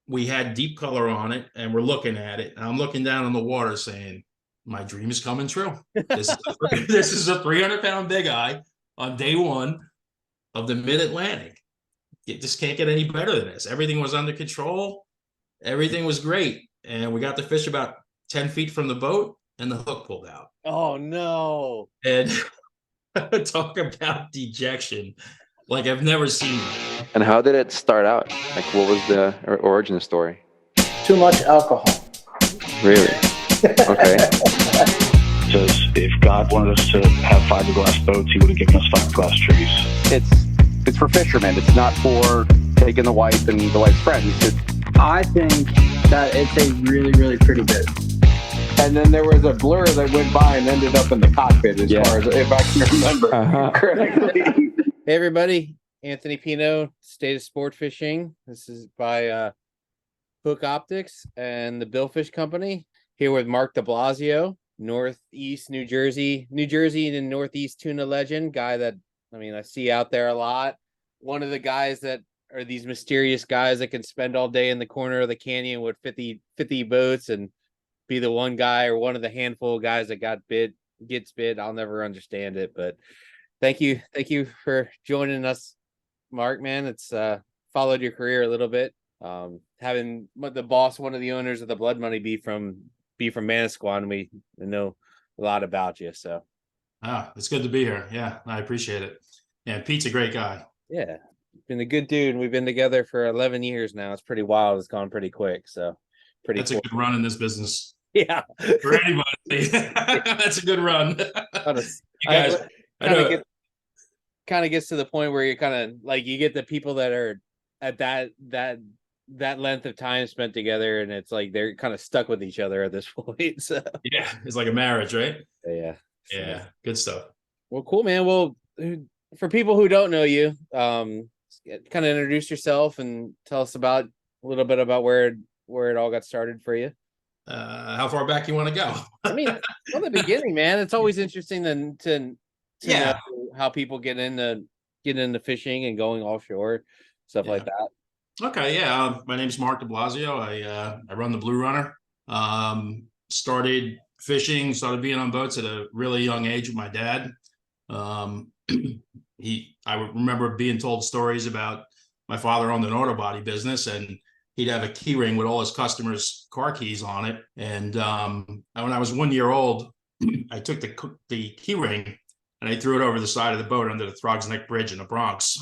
we had deep color on it, and we're looking at it. And I'm looking down in the water saying, my dream is coming true. This is a 300-pound bigeye on day one of the mid-Atlantic. You just can't get any better than this. Everything was under control. Everything was great. And we got the fish about 10 feet from the boat, and the hook pulled out. Oh, no. And talk about dejection like I've never seen it. And how did it start out? Like, what was the origin story? Too much alcohol. Really? Okay. Says if God wanted us to have fiberglass boats, he would have given us fiberglass trees. It's for fishermen. It's not for taking the wife and the wife's friends. I think that it's a really, really pretty bit. And then there was a blur that went by and ended up in the cockpit, as far as if I can remember correctly. Hey, everybody. Anthony Pino, State of Sport Fishing. This is by Hook Optics and the Billfish Company. Here with Mark Deblasio, Northeast New Jersey and Northeast Tuna legend, guy that, I mean, I see out there a lot. One of the guys that are these mysterious guys that can spend all day in the corner of the canyon with 50 boats and be the one guy or one of the handful of guys that gets bid. I'll never understand it, but thank you for joining us, Mark, man. It's followed your career a little bit. Having the boss, one of the owners of the Blood Money be from Manasquan, we know a lot about you. So it's good to be here. Yeah, I appreciate it. And Pete's a great guy. Yeah, been a good dude. We've been together for 11 years now. It's pretty wild. It's gone pretty quick. So that's cool. A good run in this business. Yeah, for anybody. That's a good run. You guys, kind of gets to the point where you're kind of like, you get the people that are at that length of time spent together, and it's like they're kind of stuck with each other at this point. So yeah, it's like a marriage, right? Yeah. Good stuff. Well, cool, man. Well, for people who don't know you, kind of introduce yourself and tell us a little bit about where it all got started for you. How far back you want to go? I mean, from the beginning, man. It's always interesting to know how people get into fishing and going offshore, stuff like that. Okay, yeah. My name's Mark Deblasio. I run the Blue Runner. Started being on boats at a really young age with my dad. I remember being told stories about my father owned an auto body business, and he'd have a key ring with all his customers' car keys on it. And when I was 1 year old, I took the key ring and I threw it over the side of the boat under the Throgs Neck Bridge in the Bronx.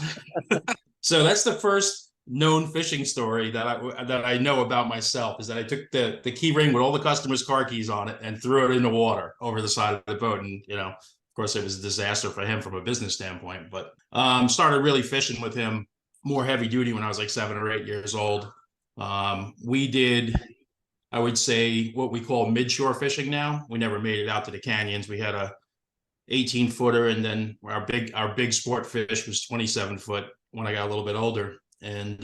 So that's the first known fishing story that I know about myself, is that I took the key ring with all the customers' car keys on it and threw it in the water over the side of the boat. And, of course, it was a disaster for him from a business standpoint. But started really fishing with him more heavy duty when I was like 7 or 8 years old. We did, I would say, what we call mid-shore fishing now. We never made it out to the canyons. We had a 18-footer, and then our big sport fish was 27-foot when I got a little bit older. And,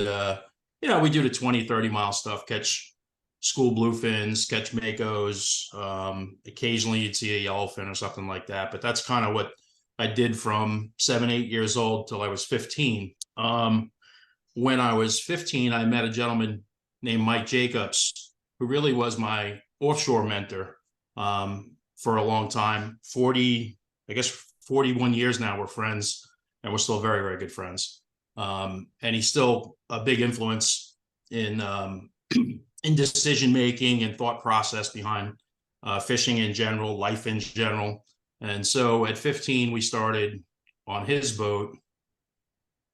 we do the 20, 30-mile stuff, catch school bluefins, catch makos. Occasionally you'd see a yellowfin or something like that. But that's kind of what I did from 7, 8 years old till I was 15. When I was 15, I met a gentleman named Mike Jacobs, who really was my offshore mentor for a long time. 41 years now, we're friends, and we're still very, very good friends. And he's still a big influence in decision making and thought process behind fishing in general, life in general. And so at 15, we started on his boat.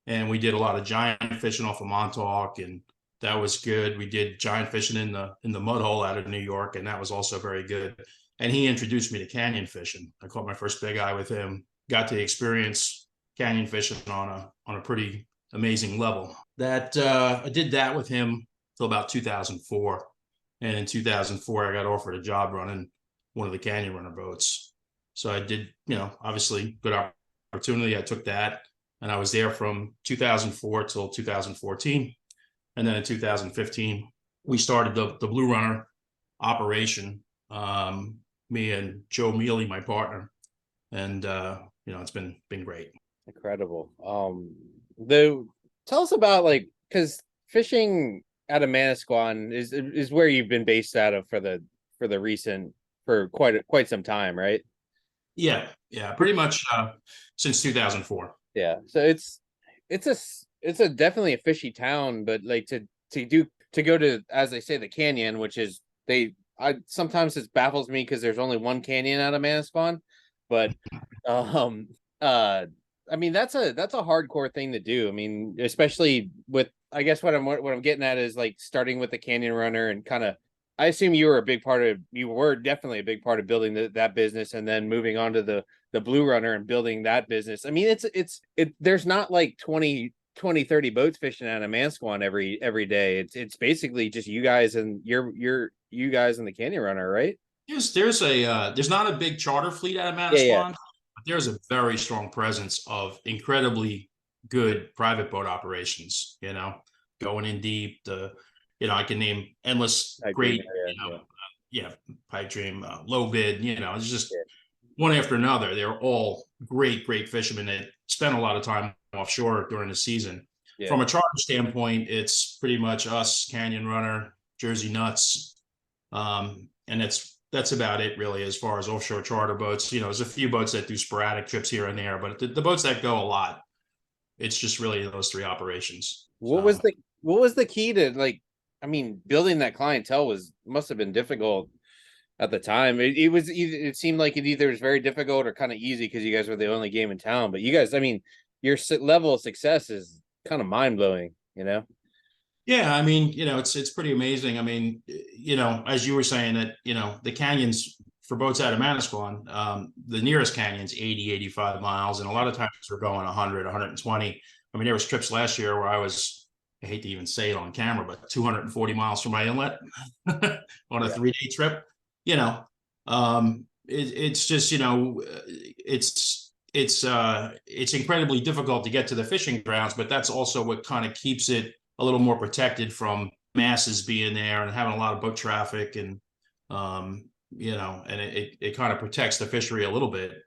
And we did a lot of giant fishing off of Montauk, and that was good. We did giant fishing in the mud hole out of New York, and that was also very good. And he introduced me to canyon fishing. I caught my first bigeye with him. Got to experience canyon fishing on a pretty amazing level. That I did that with him till about 2004. And in 2004, I got offered a job running one of the canyon runner boats. So I did, obviously good opportunity. I took that. And I was there from 2004 till 2014. And then in 2015, we started the Blue Runner operation, me and Joe Mealy, my partner. And, it's been great. Incredible. Tell us about, because fishing out of Manasquan is where you've been based out of for quite some time, right? Yeah, pretty much since 2004. Yeah, so it's a definitely a fishy town, but like to go to, as they say, the canyon, which is sometimes it baffles me because there's only one canyon out of Manasquan, but I mean that's a hardcore thing to do. I mean, especially with, I guess what I'm getting at is like starting with the canyon runner and kind of, I assume you were definitely a big part of building that business, and then moving on to the blue runner and building that business. I mean, there's not like 20, 30 boats fishing out of Manasquan every day. It's basically just you guys and you guys and the canyon runner, right? Yes, there's not a big charter fleet out of Manasquan, Yeah. but there's a very strong presence of incredibly good private boat operations, going in deep. I can name endless great, Pipe Dream, Low Bid, it's just one after another. They're all great fishermen that spend a lot of time offshore during the season. Yeah. From a charter standpoint, it's pretty much us, Canyon Runner, Jersey Nuts, and that's about it really as far as offshore charter boats. There's a few boats that do sporadic trips here and there, but the boats that go a lot, it's just really those three operations. What was the key to, like, I mean, building that clientele must have been difficult at the time. It seemed like it either was very difficult or kind of easy because you guys were the only game in town. But you guys, I mean, your level of success is kind of mind blowing. Yeah, I mean, it's pretty amazing. I mean, as you were saying that, the canyons for boats out of Manasquan, the nearest canyon's 80, 85 miles, and a lot of times we're going 100, 120. I mean, there was trips last year where I hate to even say it on camera, but 240 miles from my inlet on a 3-day trip. It's just, it's incredibly difficult to get to the fishing grounds, but that's also what kind of keeps it a little more protected from masses being there and having a lot of boat traffic, and and it kind of protects the fishery a little bit.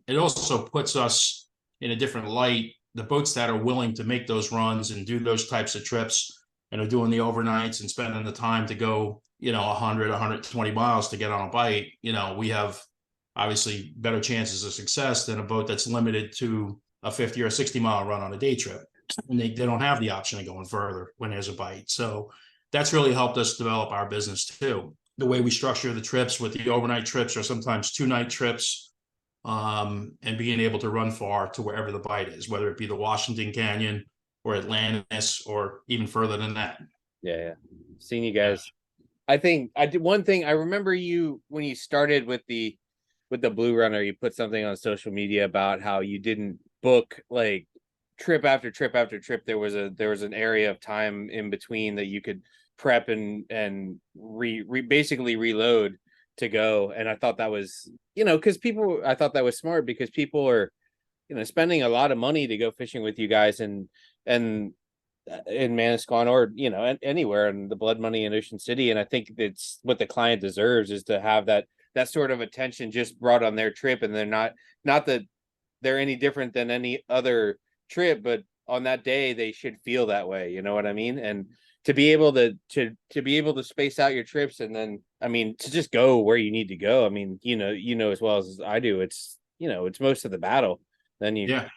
It also puts us in a different light. The boats that are willing to make those runs and do those types of trips and are doing the overnights and spending the time to go, 100, 120 miles to get on a bite, we have obviously better chances of success than a boat that's limited to a 50 or 60 mile run on a day trip. And they don't have the option of going further when there's a bite. So that's really helped us develop our business too. The way we structure the trips with the overnight trips or sometimes 2-night trips, and being able to run far to wherever the bite is, whether it be the Washington Canyon or Atlantis or even further than that. Yeah. Seeing you guys. I think I did one thing. I remember you when you started with the Blue Runner, you put something on social media about how you didn't book like trip after trip after trip. There was an area of time in between that you could prep and basically reload to go. And I thought that was, I thought that was smart because people are, spending a lot of money to go fishing with you guys and in Manasquan or, anywhere in the blood money in Ocean City. And I think it's what the client deserves is to have that sort of attention just brought on their trip. And they're not that they're any different than any other trip, but on that day they should feel that way. You know what I mean? And to be able to space out your trips, and then, I mean, to just go where you need to go. I mean, as well as I do, it's most of the battle. Then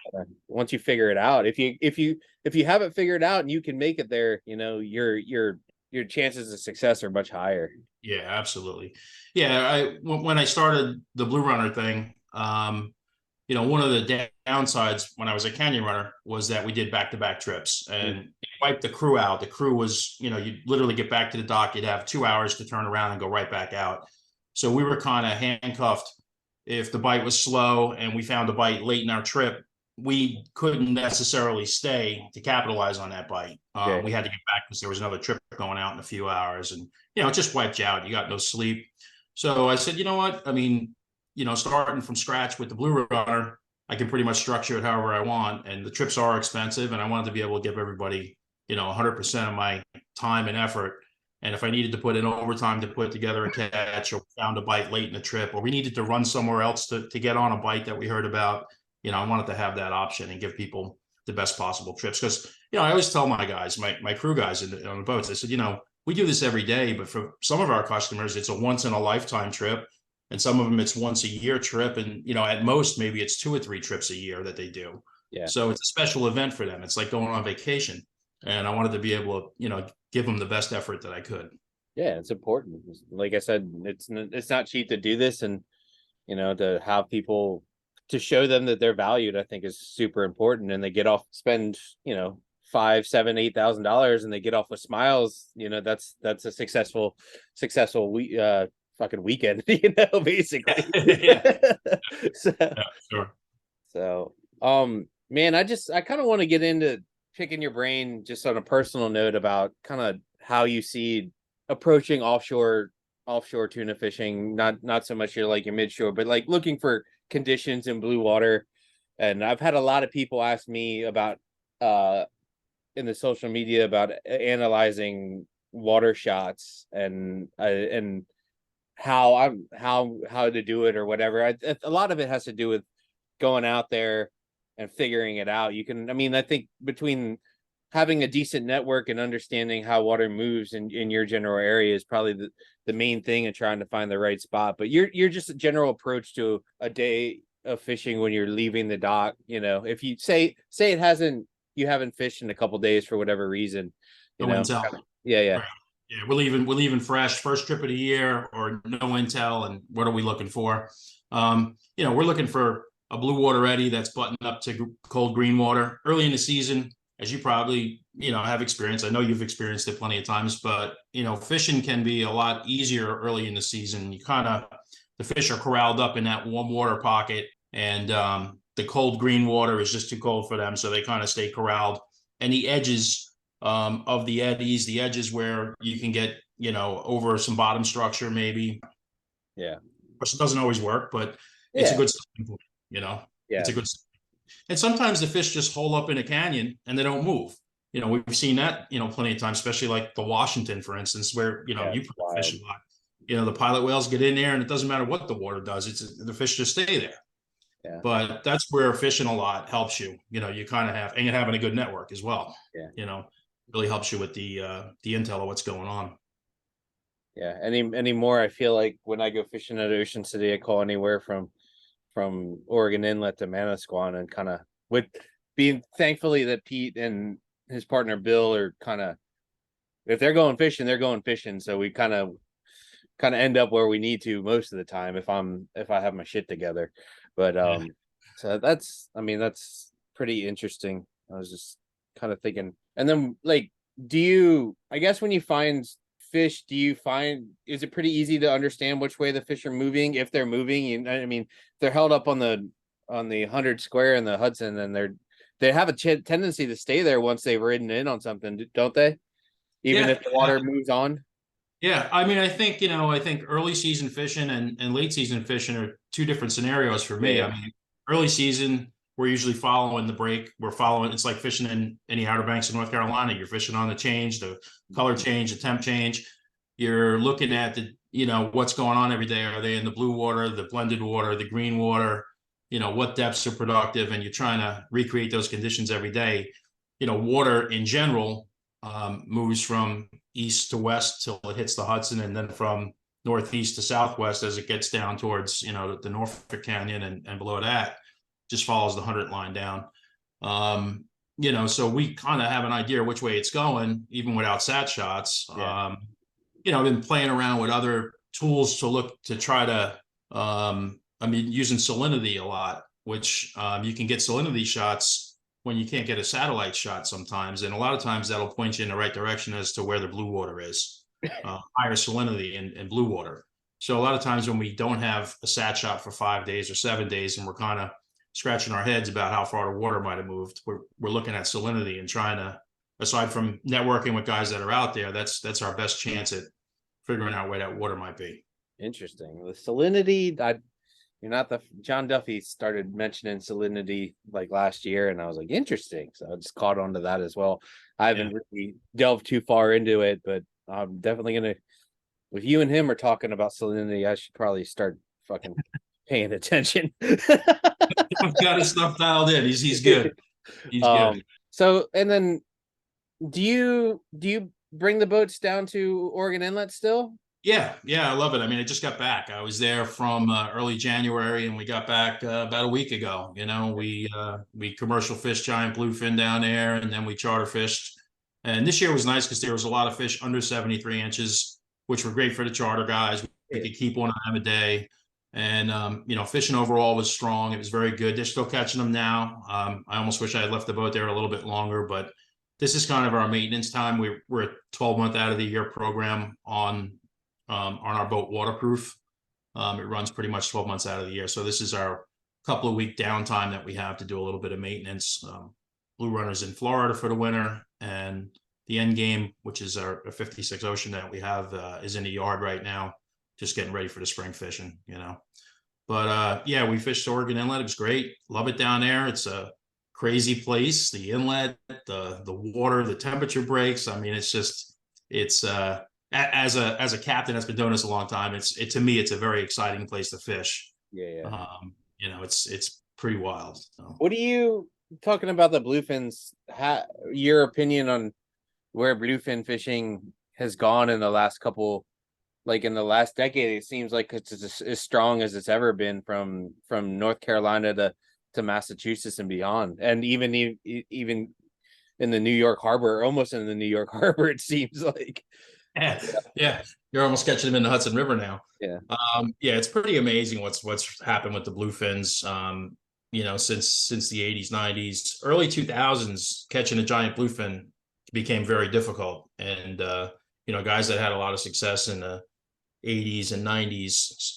once you figure it out, if you have it figured out and you can make it there, your chances of success are much higher. Yeah, absolutely. Yeah. When I started the Blue Runner thing, one of the downsides when I was a canyon runner was that we did back-to-back trips and it wiped the crew out. The crew was, you'd literally get back to the dock. You'd have 2 hours to turn around and go right back out. So we were kind of handcuffed. If the bite was slow and we found a bite late in our trip, we couldn't necessarily stay to capitalize on that bite. We had to get back because there was another trip going out in a few hours, and, it just wiped you out. You got no sleep. So I said, you know what? I mean, starting from scratch with the Blue Runner, I can pretty much structure it however I want. And the trips are expensive, and I wanted to be able to give everybody, 100% of my time and effort. And if I needed to put in overtime to put together a catch, or found a bite late in the trip, or we needed to run somewhere else to get on a bite that we heard about, I wanted to have that option and give people the best possible trips. Because, I always tell my guys, my crew guys on the boats, I said, we do this every day, but for some of our customers, it's a once in a lifetime trip. And some of them it's once a year trip. And, at most, maybe it's 2 or 3 trips a year that they do. Yeah. So it's a special event for them. It's like going on vacation. And I wanted to be able to, give them the best effort that I could. Yeah, it's important. Like I said, it's not cheap to do this, and to have people, to show them that they're valued, I think is super important. And they get off, spend $5,000, $7,000, $8,000, and they get off with smiles. That's a successful fucking weekend. Basically. Sure. So, man, I kind of want to get into picking your brain just on a personal note about kind of how you see approaching offshore tuna fishing. Not so much your midshore, but like looking for conditions in blue water. And I've had a lot of people ask me about in the social media about analyzing water shots and how to do it or whatever. A lot of it has to do with going out there and figuring it out. I think between having a decent network and understanding how water moves in your general area is probably the main thing in trying to find the right spot. But you're just a general approach to a day of fishing when you're leaving the dock. If you say you haven't fished in a couple days for whatever reason, No intel. Yeah. Right. Yeah, we're leaving fresh, first trip of the year, or no intel. And what are we looking for? We're looking for a blue water eddy that's buttoned up to cold green water early in the season. As you probably, have experience. I know you've experienced it plenty of times, but, fishing can be a lot easier early in the season. The fish are corralled up in that warm water pocket, and the cold green water is just too cold for them. So they kind of stay corralled. And the edges of the eddies, the edges where you can get, over some bottom structure, maybe. Yeah. Of course, it doesn't always work, but it's a good starting point, Yeah. It's a good. And sometimes the fish just hole up in a canyon and they don't move. We've seen that, plenty of times, especially like the Washington, for instance, where, you fish a lot. The pilot whales get in there and it doesn't matter what the water does. The fish just stay there. Yeah. But that's where fishing a lot helps you. You kind of and having a good network as well. Yeah. Really helps you with the intel of what's going on. Yeah. Anymore, I feel like when I go fishing at Ocean City, I call anywhere from Oregon Inlet to Manasquan, and kind of with being thankfully that Pete and his partner Bill are kind of, if they're going fishing, they're going fishing. So we kind of end up where we need to most of the time if I have my shit together. But so that's pretty interesting. I was just kind of thinking, and then I guess when you find fish, is it pretty easy to understand which way the fish are moving, if they're moving? They're held up on the 100 square in the Hudson, and they have a tendency to stay there once they've ridden in on something, don't they? Even if the water moves on. Yeah, I think early season fishing and late season fishing are two different scenarios for me. Yeah. Early season, we're usually following the break. It's like fishing in any Outer Banks of North Carolina. You're fishing on the change, the color change, the temp change. You're looking at what's going on every day. Are they in the blue water, the blended water, the green water? What depths are productive, and you're trying to recreate those conditions every day. Water in general moves from east to west till it hits the Hudson, and then from northeast to southwest as it gets down towards the Norfolk Canyon and below that, just follows the 100 line down. So we kind of have an idea which way it's going, even without sat shots. Yeah. I've been playing around with other tools to try to using salinity a lot, which you can get salinity shots when you can't get a satellite shot sometimes. And a lot of times that'll point you in the right direction as to where the blue water is, higher salinity in blue water. So a lot of times when we don't have a sat shot for 5 days or 7 days, and we're kind of scratching our heads about how far the water might have moved, we're looking at salinity and trying to, aside from networking with guys that are out there, that's our best chance at figuring out where that water might be. Interesting. The salinity, John Duffy started mentioning salinity like last year, and I was like, interesting. So I just caught on to that as well. I haven't really delved too far into it, but I'm definitely gonna. If you and him are talking about salinity, I should probably start fucking paying attention. I've got his stuff dialed in. He's good. He's good. So, and then do you bring the boats down to Oregon Inlet still? Yeah, I love it. I mean, I just got back. I was there from early January, and we got back about a week ago. You know, we commercial fished giant bluefin down there, and then we charter fished. And this year was nice because there was a lot of fish under 73 inches, which were great for the charter guys. We could keep one of them a day. And, fishing overall was strong. It was very good. They're still catching them now. I almost wish I had left the boat there a little bit longer, but this is kind of our maintenance time. We're a 12-month out of the year program on our boat waterproof. It runs pretty much 12 months out of the year. So this is our couple of week downtime that we have to do a little bit of maintenance. Blue Runner's in Florida for the winter, and the end game, which is our 56 Ocean that we have, is in the yard right now, just getting ready for the spring fishing, But we fished Oregon Inlet. It was great. Love it down there. It's a crazy place. The inlet, the water, the temperature breaks. I mean, it's as a captain that's been doing this a long time, to me, it's a very exciting place to fish. Yeah. It's pretty wild. So. What do you talking about the bluefins? Your opinion on where bluefin fishing has gone in the last couple, like in the last decade? It seems like it's as strong as it's ever been from North Carolina to Massachusetts and beyond, and even in the New York Harbor, almost in the New York Harbor, it seems like. Yeah. You're almost catching them in the Hudson River now. Yeah. It's pretty amazing what's happened with the bluefins. Since the 80s, 90s, early 2000s, catching a giant bluefin became very difficult. And guys that had a lot of success in the 80s and 90s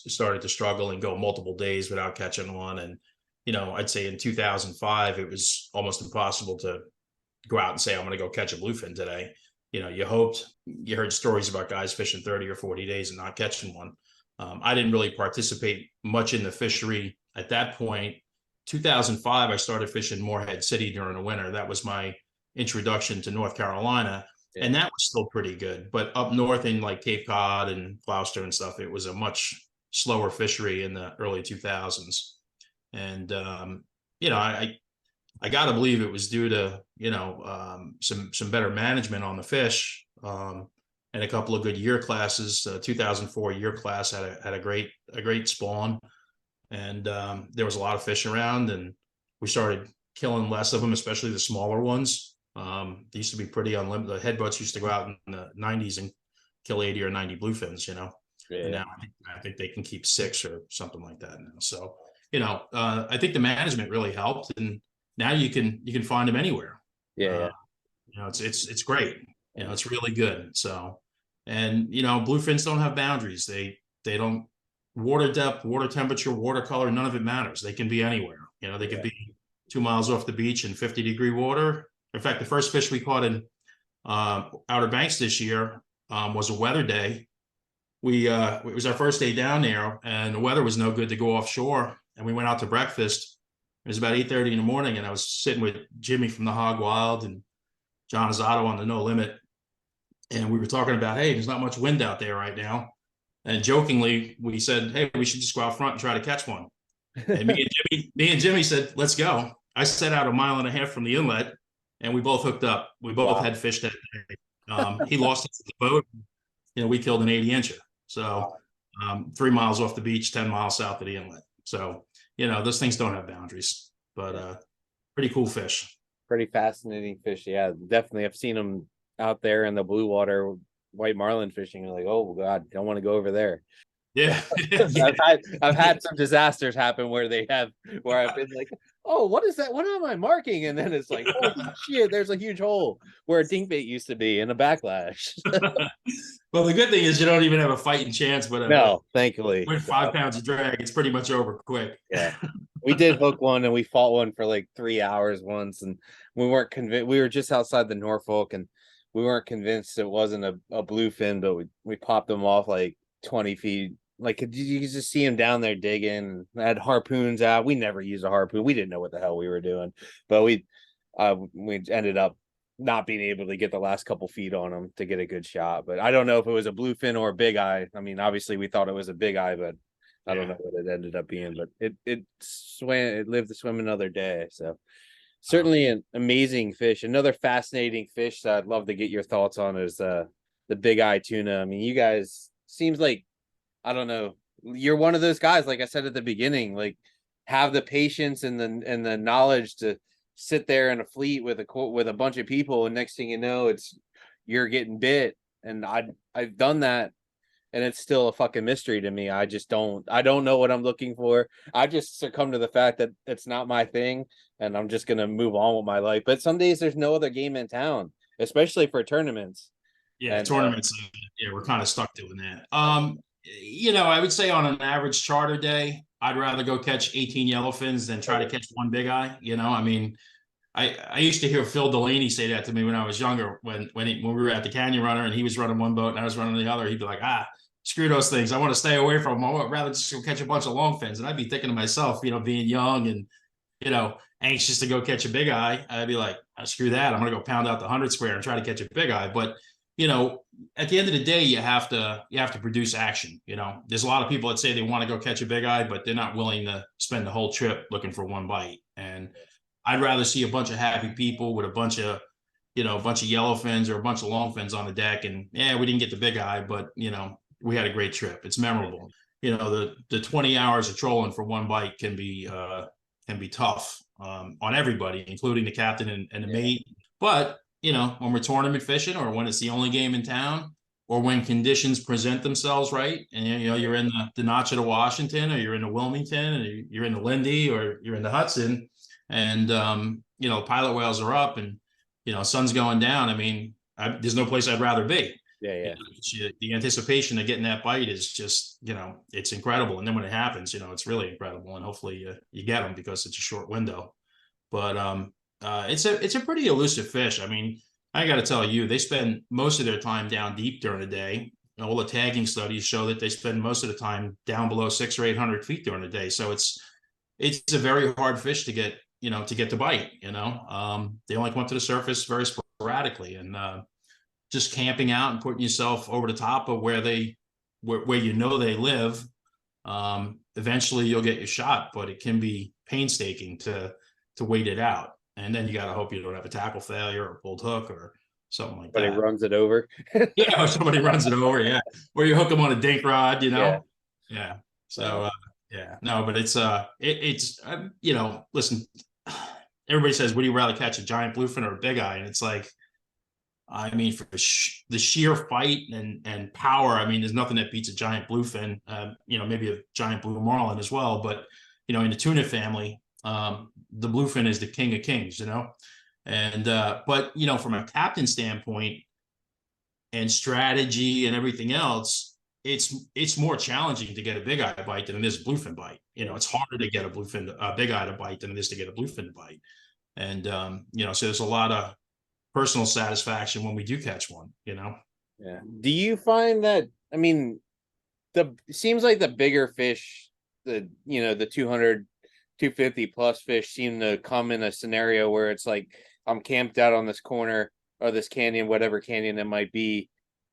started to struggle and go multiple days without catching one. And I'd say in 2005, it was almost impossible to go out and say, I'm going to go catch a bluefin today. You heard stories about guys fishing 30 or 40 days and not catching one. I didn't really participate much in the fishery at that point. 2005, I started fishing Morehead City during the winter. That was my introduction to North Carolina. Yeah. And that was still pretty good. But up north in like Cape Cod and Gloucester and stuff, it was a much slower fishery in the early 2000s. And, I got to believe it was due to, some better management on the fish, and a couple of good year classes. 2004 year class had a great spawn, and there was a lot of fish around, and we started killing less of them, especially the smaller ones. They used to be pretty unlimited. The head boats used to go out in the 90s and kill 80 or 90 bluefins, Yeah. And now I think they can keep 6 or something like that now. So, I think the management really helped, and now you can find them anywhere. Yeah. It's great. It's really good. So, and bluefins don't have boundaries. They don't, water depth, water temperature, water color, none of it matters. They can be anywhere. They could be 2 miles off the beach in 50-degree water. In fact, the first fish we caught in Outer Banks this year was a weather day. It was our first day down there, and the weather was no good to go offshore. And we went out to breakfast. It was about 8:30 in the morning, and I was sitting with Jimmy from the Hog Wild and John Azzato on the No Limit. And we were talking about, hey, there's not much wind out there right now. And jokingly, we said, hey, we should just go out front and try to catch one. And me and Jimmy said, let's go. I set out 1.5 miles from the inlet, and we both hooked up. We both had fish that day. He lost the boat. We killed an 80-incher. So 3 miles off the beach, 10 miles south of the inlet. So, those things don't have boundaries, but pretty cool fish. Pretty fascinating fish. Yeah, definitely. I've seen them out there in the blue water, white marlin fishing. You're like, oh God, don't want to go over there. Yeah. I've had some disasters happen where I've been like, oh, what is that? What am I marking? And then it's like, oh shit, there's a huge hole where a dinkbait used to be in a backlash. Well, the good thing is you don't even have a fighting chance, but no, thankfully. With 5 pounds of drag, it's pretty much over quick. Yeah. We did hook one, and we fought one for like 3 hours once, and we weren't convinced. We were just outside the Norfolk, and we weren't convinced it wasn't a bluefin, but we popped them off like 20 feet. Like, you could just see him down there digging. I had harpoons out. We never used a harpoon. We didn't know what the hell we were doing, but we ended up not being able to get the last couple feet on him to get a good shot. But I don't know if it was a bluefin or a bigeye. I mean, obviously we thought it was a bigeye, but I don't know what it ended up being. But it lived to swim another day. So Certainly an amazing fish. Another fascinating fish that I'd love to get your thoughts on is the Bigeye tuna. I mean, you guys seems like, I don't know, you're one of those guys, like I said at the beginning, like have the patience and the knowledge to sit there in a fleet with a bunch of people, and next thing you know, you're getting bit. And I've done that, and it's still a fucking mystery to me. I don't know what I'm looking for. I just succumb to the fact that it's not my thing, and I'm just gonna move on with my life. But some days there's no other game in town, especially for tournaments. Yeah, And, tournaments. Yeah, we're kind of stuck doing that. I would say on an average charter day, I'd rather go catch 18 yellowfins than try to catch one bigeye. I mean, I used to hear Phil Delaney say that to me when I was younger, when we were at the Canyon Runner and he was running one boat and I was running the other. He'd be like, screw those things. I want to stay away from them. I would rather just go catch a bunch of longfins. And I'd be thinking to myself, being young and, anxious to go catch a bigeye, I'd be like, screw that. I'm going to go pound out the 100 square and try to catch a bigeye. But, at the end of the day, you have to produce action. There's a lot of people that say they want to go catch a bigeye, but they're not willing to spend the whole trip looking for one bite. And I'd rather see a bunch of happy people with a bunch of yellowfins or a bunch of longfins on the deck. And we didn't get the bigeye, but we had a great trip. It's memorable. The 20 hours of trolling for one bite can be tough on everybody, including the captain and the mate. But when we're tournament fishing, or when it's the only game in town, or when conditions present themselves right, and you're in the Notch of the Washington, or you're in the Wilmington, and you're in the Lindy, or you're in the Hudson, and pilot whales are up, and sun's going down. I mean, there's no place I'd rather be. Yeah. The anticipation of getting that bite is just, it's incredible. And then when it happens, it's really incredible. And hopefully you get them, because it's a short window. But it's a pretty elusive fish. I mean, I got to tell you, they spend most of their time down deep during the day. All the tagging studies show that they spend most of the time down below 600 or 800 feet during the day. So it's a very hard fish to get to bite. They only come up to the surface very sporadically, and just camping out and putting yourself over the top of where they live. Eventually you'll get your shot, but it can be painstaking to wait it out. And then you got to hope you don't have a tackle failure or pulled hook or something like that. But it runs it over. Or somebody runs it over. Yeah. Or you hook them on a dink rod, Yeah. So, no, but it's listen, everybody says, would you rather catch a giant bluefin or a bigeye? And it's like, I mean, for the sheer fight and power, I mean, there's nothing that beats a giant bluefin, maybe a giant blue marlin as well. But, in the tuna family, the bluefin is the king of kings, and but, from a captain standpoint and strategy and everything else, it's more challenging to get a bigeye bite than it is a bluefin bite. It's harder to get a bigeye to bite than it is to get a bluefin to bite. And, so there's a lot of personal satisfaction when we do catch one. Yeah. Do you find that, I mean, it seems like the bigger fish, the 200, 250 plus fish seem to come in a scenario where it's like, I'm camped out on this corner or this canyon, whatever canyon it might be,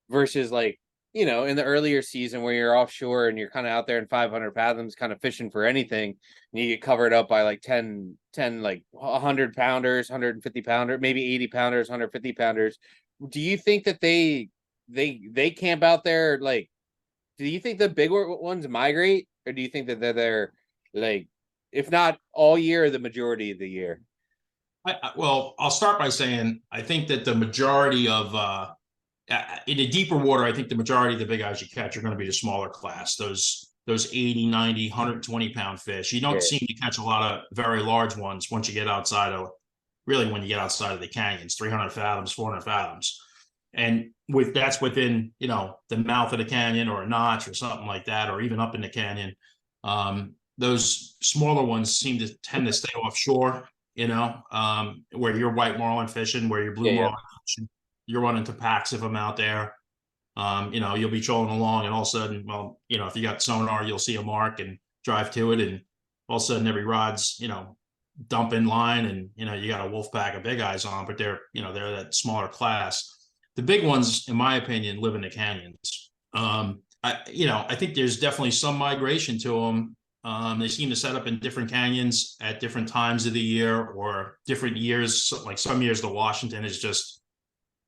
versus like, in the earlier season where you're offshore and you're kind of out there in 500 fathoms, kind of fishing for anything, and you get covered up by like 10 like 100 pounders, 150 pounder, maybe 80 pounders, 150 pounders. Do you think that they camp out there? Like, do you think the big ones migrate, or do you think that they're there, like, if not all year, the majority of the year? Well, I'll start by saying I think that the majority of in the deeper water, I think the majority of the big eyes you catch are going to be the smaller class, those 80, 90, 120 pound fish. You don't seem to catch a lot of very large ones when you get outside of the canyons, 300 fathoms, 400 fathoms. And that's within, the mouth of the canyon or a notch or something like that, or even up in the canyon. Those smaller ones tend to stay offshore, where you're white marlin fishing, where you're blue marlin fishing. You're running to packs of them out there. You'll be trolling along, and all of a sudden, if you got sonar, you'll see a mark and drive to it, and all of a sudden every rod's, dump in line, and you got a wolf pack of big eyes on, but they're that smaller class. The big ones, in my opinion, live in the canyons. I think there's definitely some migration to them They seem to set up in different canyons at different times of the year or different years. Like some years, the Washington is just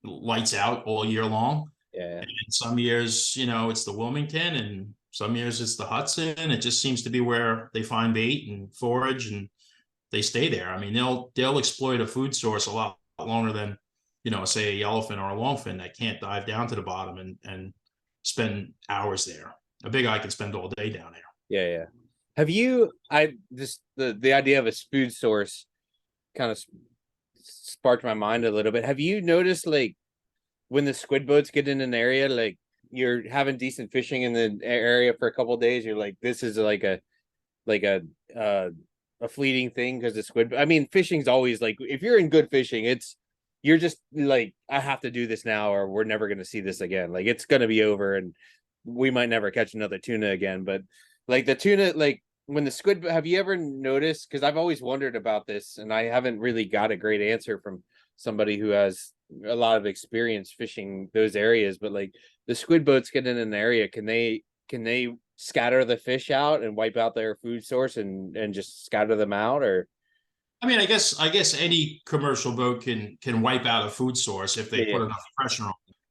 lights out all year long. Yeah. And some years, it's the Wilmington, and some years it's the Hudson. It just seems to be where they find bait and forage, and they stay there. I mean, they'll exploit a food source a lot longer than, say a yellowfin or a longfin that can't dive down to the bottom and spend hours there. A bigeye can spend all day down there. Yeah. Have you? The idea of a food source kind of sparked my mind a little bit. Have you noticed, like, when the squid boats get in an area, like you're having decent fishing in the area for a couple of days, you're like, this is like a fleeting thing because the squid. I mean, fishing's always like, if you're in good fishing, you're just like, I have to do this now, or we're never going to see this again. Like, it's going to be over, and we might never catch another tuna again. But like the tuna, like when the squid, have you ever noticed? Because I've always wondered about this, and I haven't really got a great answer from somebody who has a lot of experience fishing those areas. But like the squid boats get in an area, can they scatter the fish out and wipe out their food source and just scatter them out? Or I mean, I guess any commercial boat can wipe out a food source if they put enough pressure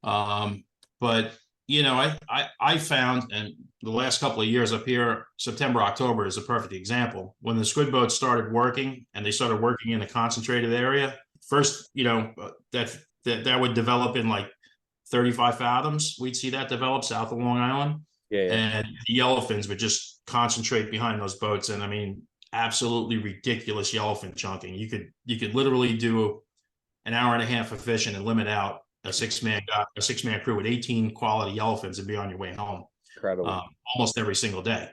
on. But I found, and the last couple of years up here, September, October is a perfect example. When the squid boats started working, and they started working in a concentrated area, first, that would develop in like 35 fathoms. We'd see that develop south of Long Island. Yeah. And the yellowfins would just concentrate behind those boats. And I mean, absolutely ridiculous yellowfin chunking. You could literally do an hour and a half of fishing and limit out a six-man crew with 18 quality yellowfins and be on your way home. Incredible. Almost every single day.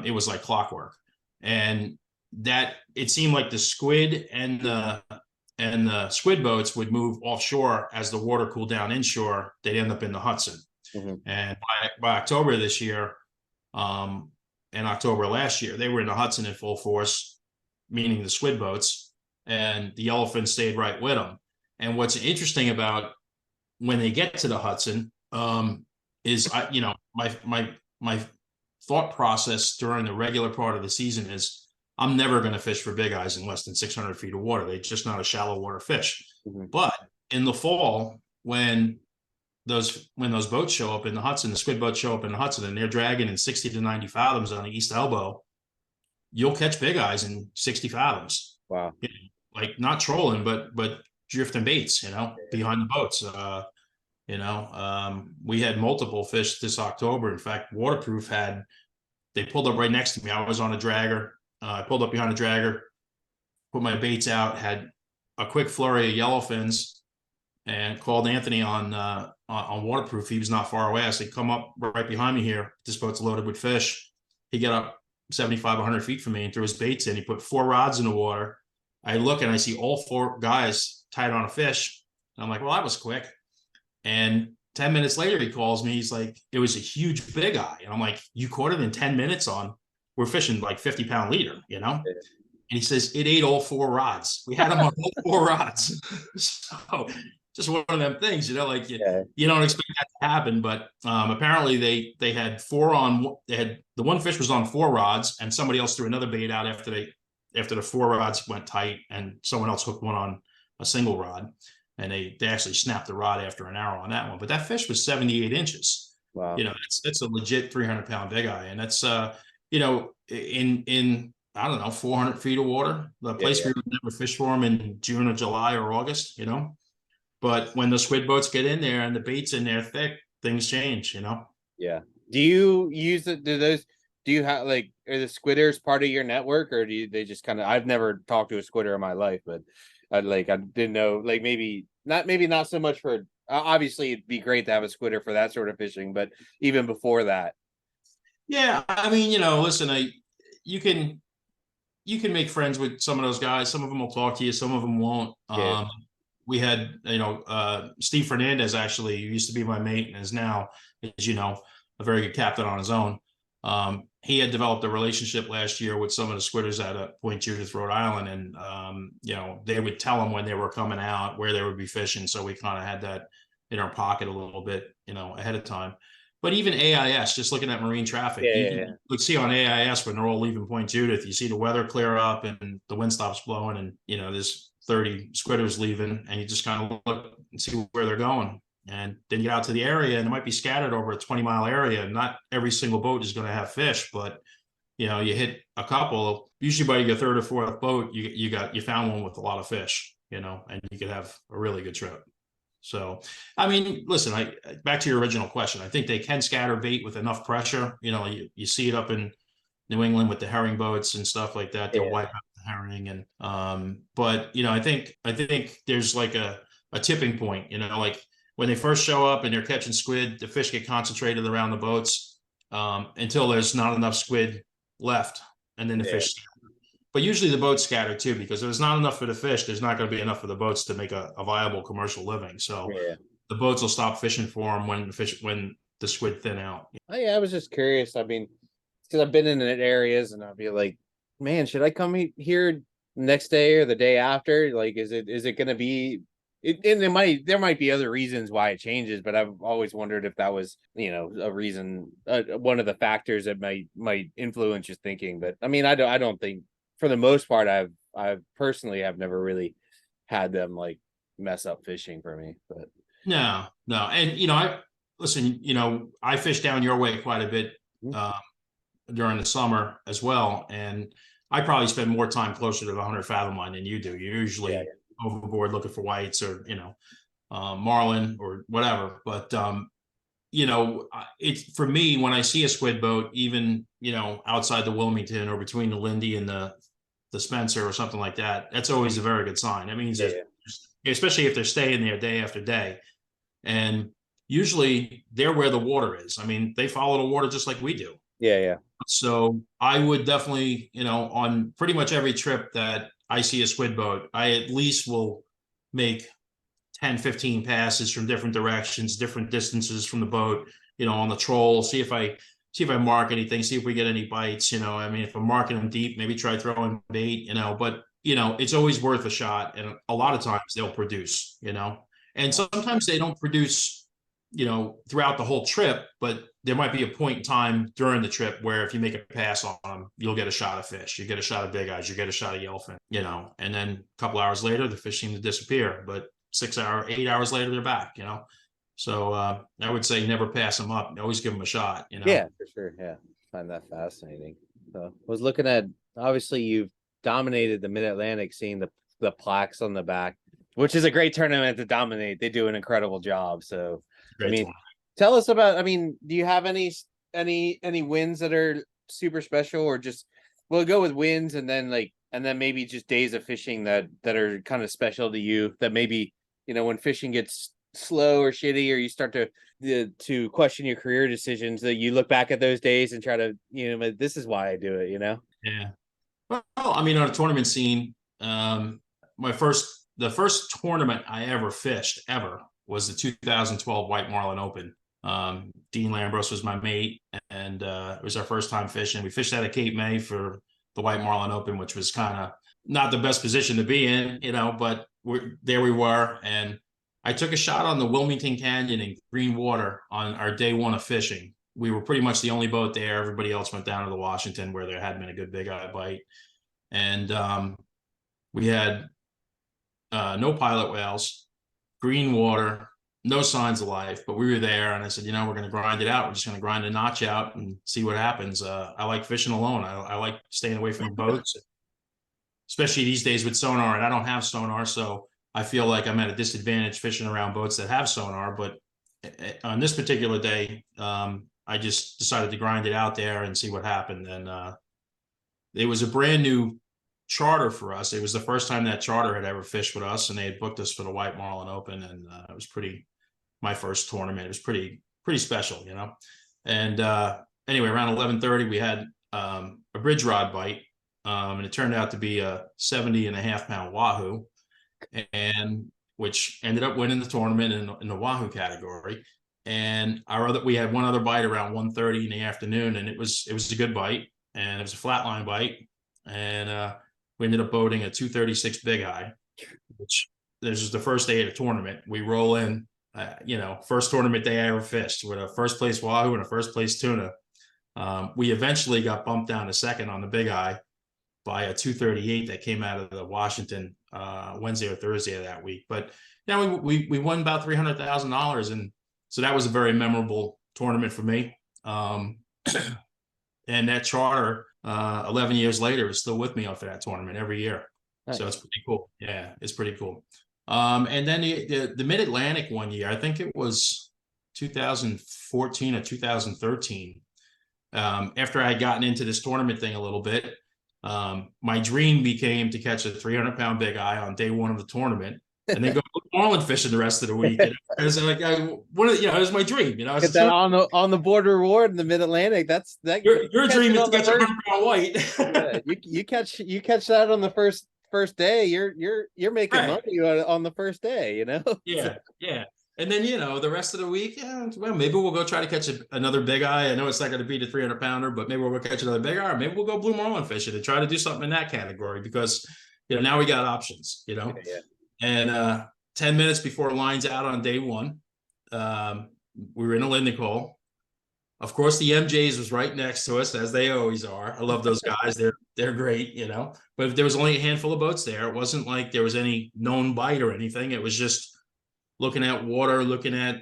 It was like clockwork. And that it seemed like the squid and the squid boats would move offshore as the water cooled down inshore. They'd end up in the Hudson. Mm-hmm. And by October this year, and October last year, they were in the Hudson in full force, meaning the squid boats, and the yellowfin stayed right with them. And what's interesting about when they get to the Hudson is, my thought process during the regular part of the season is, I'm never going to fish for big eyes in less than 600 feet of water. They're just not a shallow water fish. Mm-hmm. But in the fall, when those boats show up in the Hudson, the squid boats show up in the Hudson, and they're dragging in 60 to 90 fathoms on the east elbow, you'll catch big eyes in 60 fathoms. Wow. Like not trolling, but drifting baits, behind the boats. We had multiple fish this October. In fact, Waterproof they pulled up right next to me. I was on a dragger. I pulled up behind a dragger, put my baits out, had a quick flurry of yellowfins, and called Anthony on Waterproof. He was not far away. I said, come up right behind me here. This boat's loaded with fish. He got up 75, 100 feet from me and threw his baits in. He put 4 rods in the water. I look and I see all 4 guys tied on a fish. And I'm like, well, that was quick. And 10 minutes later, he calls me. He's like, it was a huge bigeye. And I'm like, you caught it in 10 minutes we're fishing like 50-pound leader, And he says, it ate all 4 rods. We had him on all 4 rods. So just one of them things, you don't expect that to happen. But apparently they had 4 on, the one fish was on 4 rods, and somebody else threw another bait out after the 4 rods went tight, and someone else hooked one on a single rod, and they actually snapped the rod after an hour on that one. But that fish was 78 inches. Wow. That's a legit 300-pound bigeye. And that's, in I don't know, 400 feet of water, the place we would never fish for them in June or July or August, But when the squid boats get in there and the bait's in there thick, things change, Yeah. Do you use it? Do you have are the squidders part of your network, or they just kind of? I've never talked to a squidder in my life, but I didn't know, maybe not so much for. Obviously, it'd be great to have a squidder for that sort of fishing, but even before that. Yeah, I mean, listen, you can make friends with some of those guys. Some of them will talk to you, some of them won't. Yeah. We had, Steve Fernandez actually used to be my mate and is now, as a very good captain on his own. He had developed a relationship last year with some of the squidders at Point Judith, Rhode Island. And, they would tell him when they were coming out, where they would be fishing. So we kind of had that in our pocket a little bit, ahead of time. But even AIS, just looking at marine traffic, you would see on AIS when they're all leaving Point Judith, you see the weather clear up and the wind stops blowing, and there's 30 squitters leaving, and you just kind of look and see where they're going. And then you get out to the area, and it might be scattered over a 20-mile area. Not every single boat is going to have fish, but you hit a couple. Usually by your third or fourth boat, you found one with a lot of fish, and you could have a really good trip. So, I mean, listen, back to your original question. I think they can scatter bait with enough pressure. You see it up in New England with the herring boats and stuff like that. They'll wipe out the herring, and but I think there's like a tipping point. Like when they first show up and they're catching squid, the fish get concentrated around the boats until there's not enough squid left, and then the fish. But usually the boats scatter too, because if there's not enough for the fish, there's not going to be enough for the boats to make a viable commercial living. So the boats will stop fishing for them when the squid thin out. I was just curious. I mean, because I've been in areas, and I'll be like, man, should I come here next day or the day after? Like, is it going to be? And there might be other reasons why it changes, but I've always wondered if that was, a reason, one of the factors that might influence your thinking. But I mean, I don't think, for the most part, I've personally have never really had them like mess up fishing for me. But no, and I fish down your way quite a bit during the summer as well, and I probably spend more time closer to the 100 fathom line than you do. You're usually overboard looking for whites or marlin or whatever. But it's, for me, when I see a squid boat, even outside the Wilmington or between the Lindy and the Spencer or something like that, that's always a very good sign. That means that, especially if they're staying there day after day, and usually they're where the water is. I mean, they follow the water just like we do. So I would definitely, on pretty much every trip that I see a squid boat, I at least will make 10, 15 passes from different directions, different distances from the boat, on the troll, see if I mark anything, see if we get any bites. I mean, if I'm marking them deep, maybe try throwing bait, but it's always worth a shot. And a lot of times they'll produce, and sometimes they don't produce, throughout the whole trip, but there might be a point in time during the trip where if you make a pass on them, you'll get a shot of fish, you get a shot of bigeyes, you get a shot of yellowfin, and then a couple hours later, the fish seem to disappear, but 8 hours later, they're back, So I would say never pass them up. Always give them a shot. Yeah, for sure. Yeah, I find that fascinating. So I was looking at, obviously you've dominated the Mid-Atlantic, seeing the plaques on the back, which is a great tournament to dominate. They do an incredible job. So tell us about. Do you have any wins that are super special, or just we'll go with wins and then maybe just days of fishing that are kind of special to you, that maybe when fishing gets slow or shitty, or you start to question your career decisions, that you look back at those days and try to this is why I do it. Yeah. Well, on a tournament scene, the first tournament I ever fished was the 2012 White Marlin Open. Dean Lambros was my mate, and it was our first time fishing. We fished out of Cape May for the White Marlin Open, which was kind of not the best position to be in, but there we were. And I took a shot on the Wilmington Canyon in green water on our day one of fishing. We were pretty much the only boat there. Everybody else went down to the Washington, where there had been a good bigeye bite. And we had no pilot whales, green water, no signs of life, but we were there. And I said, we're going to grind it out. We're just going to grind a notch out and see what happens. I like fishing alone. I like staying away from the boats, especially these days with sonar. And I don't have sonar, so I feel like I'm at a disadvantage fishing around boats that have sonar. But on this particular day, I just decided to grind it out there and see what happened. And it was a brand new charter for us. It was the first time that charter had ever fished with us, and they had booked us for the White Marlin Open. And it was my first tournament. It was pretty special, And anyway, around 11:30, we had a bridge rod bite, and it turned out to be a 70.5-pound Wahoo, and which ended up winning the tournament in the Wahoo category. And we had one other bite around 1:30 in the afternoon, and it was a good bite, and it was a flatline bite, and we ended up boating a 236 Bigeye, which this is the first day of the tournament. We roll in, first tournament day I ever fished with a first place Wahoo and a first place Tuna. We eventually got bumped down to second on the Bigeye by a 238 that came out of the Washington Wednesday or Thursday of that week. But we won about $300,000, and so that was a very memorable tournament for me. And that charter, 11 years later, is still with me after that tournament every year. Nice. So it's pretty cool. Yeah, it's pretty cool. And then the Mid-Atlantic one year, I think it was 2014 or 2013. After I had gotten into this tournament thing a little bit, my dream became to catch a 300-pound Bigeye on day one of the tournament, and then go marlin fishing the rest of the week. It was like, it was my dream. Get that on the board reward in the Mid-Atlantic. That's that. Your dream is to catch a 100-pound white. Yeah, you catch that on the first day. You're making money on the first day. Yeah. And then, the rest of the week, well, maybe we'll go try to catch another Bigeye. I know it's not going to be the 300-pounder, but maybe we'll go catch another Bigeye, or maybe we'll go blue marlin fishing and try to do something in that category, because, now we got options, Yeah. And 10 minutes before lines out on day one, we were in a Linden hole. Of course, the MJs was right next to us, as they always are. I love those guys. They're great, But there was only a handful of boats there. It wasn't like there was any known bite or anything. It was just looking at water, looking at,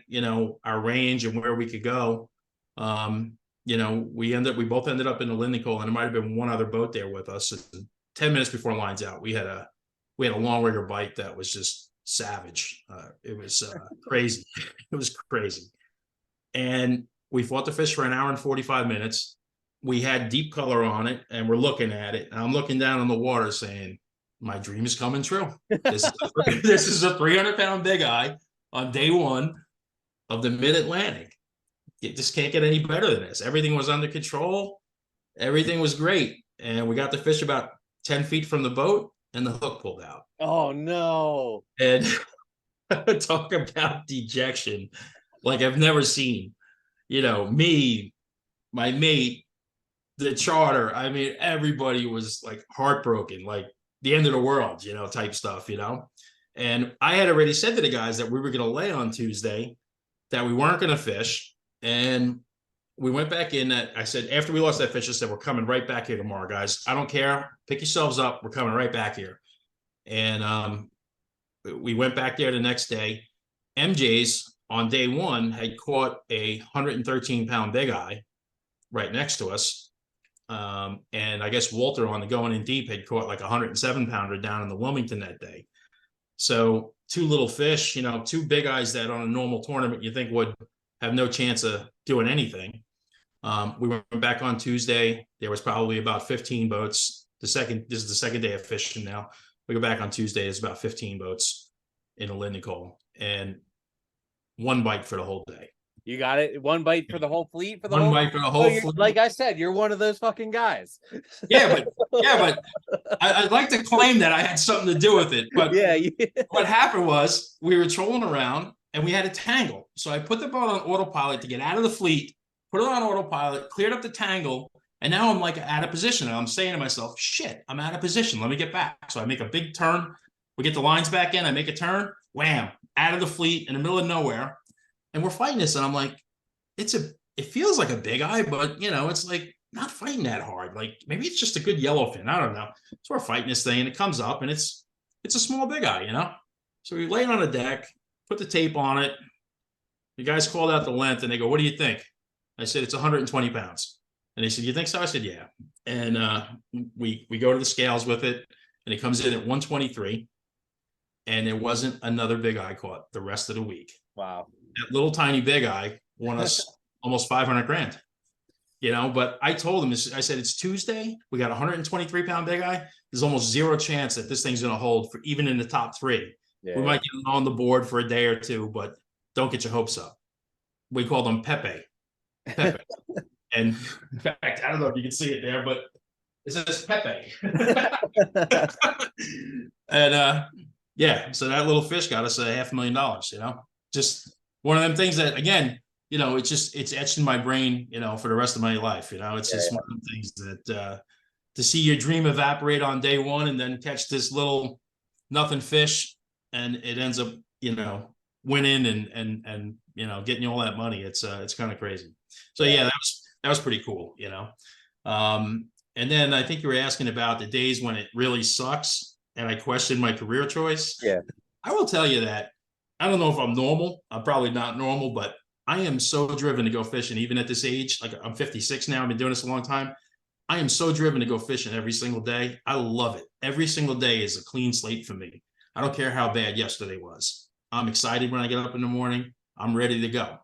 our range and where we could go. We both ended up in the Linden hole, and there might have been one other boat there with us. And 10 minutes before lines out, we had a long rigger bite that was just savage. It was crazy. It was crazy. And we fought the fish for an hour and 45 minutes. We had deep color on it, and we're looking at it. And I'm looking down on the water saying, my dream is coming true. This is a 300-pound Bigeye on day one of the Mid-Atlantic. You just can't get any better than this. Everything was under control. Everything was great. And we got the fish about 10 feet from the boat, and the hook pulled out. Oh, no. And talk about dejection like I've never seen. Me, my mate, the charter. I mean, everybody was like heartbroken, like the end of the world, type stuff, And I had already said to the guys that we were going to lay on Tuesday, that we weren't going to fish. And we went back in. I said, after we lost that fish, I said, we're coming right back here tomorrow, guys. I don't care. Pick yourselves up. We're coming right back here. And we went back there the next day. MJ's on day one had caught a 113-pound Bigeye right next to us. And I guess Walter on the going in deep had caught like a 107-pounder down in the Wilmington that day. So two little fish, two Bigeyes that on a normal tournament you think would have no chance of doing anything. We went back on Tuesday. There was probably about 15 boats. This is the second day of fishing now. We go back on Tuesday. There's about 15 boats in a Linden hole, and one bite for the whole day. You got it. One bite for the whole fleet. One bite for the whole fleet. Like I said, you're one of those fucking guys. Yeah, but I'd like to claim that I had something to do with it. But what happened was we were trolling around and we had a tangle. So I put the boat on autopilot to get out of the fleet, put it on autopilot, cleared up the tangle, and now I'm like out of position. And I'm saying to myself, shit, I'm out of position. Let me get back. So I make a big turn. We get the lines back in. I make a turn. Wham, out of the fleet in the middle of nowhere. And we're fighting this. And I'm like, it feels like a Bigeye, but it's like not fighting that hard. Like maybe it's just a good yellowfin. I don't know. So we're fighting this thing and it comes up and it's a small Bigeye, So we lay it on the deck, put the tape on it. The guys called out the length and they go, what do you think? I said, it's 120 pounds. And they said, you think so? I said, yeah. And we go to the scales with it and it comes in at 123. And there wasn't another Bigeye caught the rest of the week. Wow. That little tiny Bigeye won us almost 500 grand, but I told him, I said, it's Tuesday. We got 123-pound Bigeye. There's almost zero chance that this thing's going to hold for even in the top three. Yeah. We might get on the board for a day or two, but don't get your hopes up. We called him Pepe. And in fact, I don't know if you can see it there, but it says Pepe. And so that little fish got us $500,000, just one of them things that, again, it's etched in my brain, for the rest of my life. It's just one of the things that to see your dream evaporate on day one and then catch this little nothing fish and it ends up, winning and getting you all that money. It's kind of crazy. So yeah, that was pretty cool, and then I think you were asking about the days when it really sucks and I questioned my career choice. Yeah. I will tell you that I don't know if I'm normal. I'm probably not normal, but I am so driven to go fishing, even at this age. Like, I'm 56 now. I've been doing this a long time. I am so driven to go fishing every single day. I love it. Every single day is a clean slate for me. I don't care how bad yesterday was. I'm excited when I get up in the morning. I'm ready to go,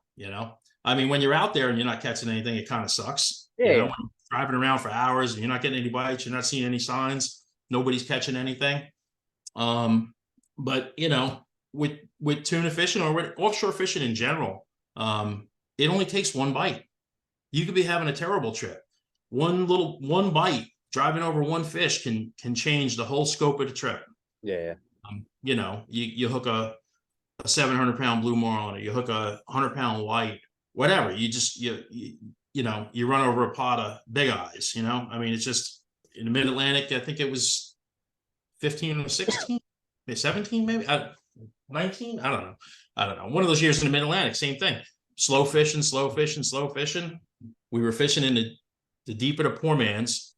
I mean, when you're out there and you're not catching anything, it kind of sucks. Yeah. When you're driving around for hours and you're not getting any bites, you're not seeing any signs, nobody's catching anything. But with tuna fishing or with offshore fishing in general, it only takes one bite. You could be having a terrible trip. One bite, driving over one fish can change the whole scope of the trip. Yeah. You hook a 700-pound blue marlin, or you hook a 100-pound white, whatever. You just you run over a pot of bigeyes. I mean, it's just in the mid-Atlantic. I think it was 15 or 16, 17, maybe 19. I don't know. One of those years in the mid-Atlantic, same thing. Slow fishing. We were fishing in the deep of the poor man's,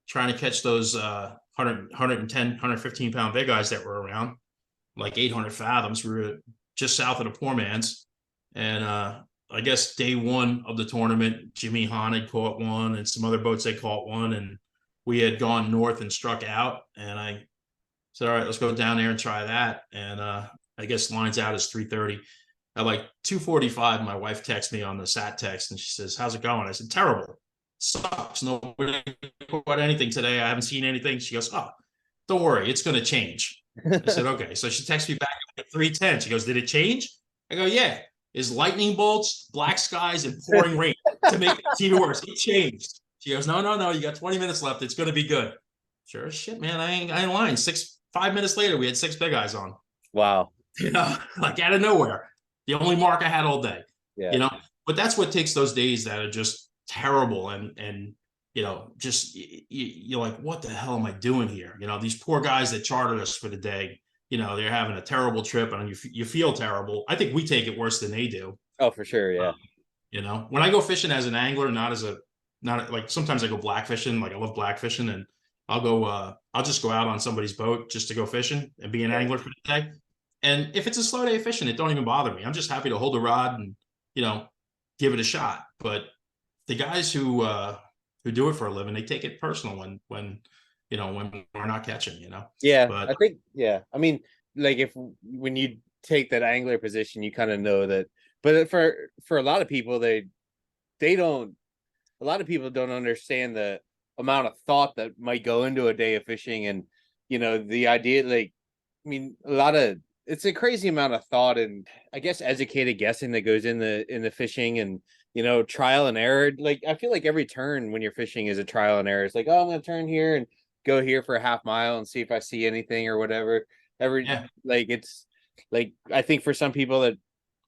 trying to catch those 110, 115 pound bigeyes that were around, like 800 fathoms. We were just south of the poor man's. And I guess day one of the tournament, Jimmy Hahn had caught one and some other boats had caught one. And we had gone north and struck out. And I said, all right, let's go down there and try that. And I guess lines out is 3:30. At like 2:45, my wife texts me on the sat text and she says, how's it going? I said, terrible. Sucks. Nobody caught anything today. I haven't seen anything. She goes, oh, don't worry, it's going to change. I said, okay. So she texts me back at 3:10. She goes, did it change? I go, yeah. Is lightning bolts, black skies, and pouring rain to make it even worse. It changed. She goes, no. You got 20 minutes left. It's going to be good. Sure as shit, man. I ain't lying. 5 minutes later, we had 6 bigeyes on. Wow. Like out of nowhere. The only mark I had all day. Yeah. But that's what takes those days that are just terrible and just you're like, what the hell am I doing here? These poor guys that chartered us for the day, they're having a terrible trip and you feel terrible. I think we take it worse than they do. Oh, for sure. Yeah. When I go fishing as an angler, not like sometimes I go black fishing, like I love black fishing, and I'll just go out on somebody's boat just to go fishing and be an angler for the day. And if it's a slow day of fishing, it don't even bother me. I'm just happy to hold the rod and, give it a shot. But the guys who do it for a living, they take it personal when we're not catching, Yeah. But I think, yeah. I mean, like when you take that angler position, you kind of know that, but for a lot of people, a lot of people don't understand the amount of thought that might go into a day of fishing. And, the idea, like, I mean, it's a crazy amount of thought and I guess educated guessing that goes in the fishing and, trial and error. Like, I feel like every turn when you're fishing is a trial and error. It's like, oh, I'm going to turn here and go here for a half mile and see if I see anything or whatever. It's like, I think for some people that